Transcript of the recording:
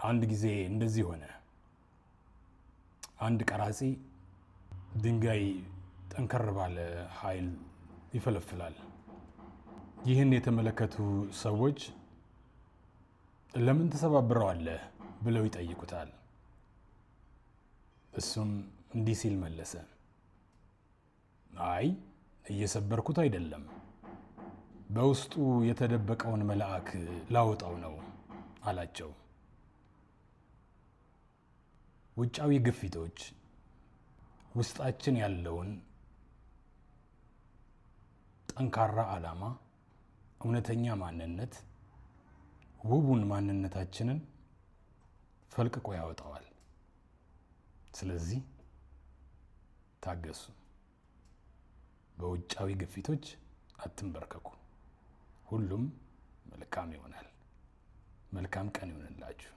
አንድ ጊዜ እንደዚህ ሆነ። አንድ ቀራጺ ድንጋይ ጠንከር ባለ ኃይል ይፈለፍላል። ይህን የተመለከቱ ሰዎች ለምን ተሰባብረዋለህ ብለው ይጠይቁታል። እሱም እንዲህ ሲል መለሰ፣ አይ እየሰበርኩት አይደለም፣ በውስጡ የተደበቀውን መልአክ ላወጣው ነው አላቸው። ውጫዊ ግፊቶች ውስጣችን ያለውን ጠንካራ ዓላማ፣ እውነተኛ ማንነት፣ ውቡን ማንነታችንን ፈልቅቆ ያወጣዋል። ስለዚህ ታገሱ። በውጫዊ ግፊቶች አትንበርከኩ። ሁሉም መልካም ይሆናል። መልካም ቀን ይሆንላችሁ።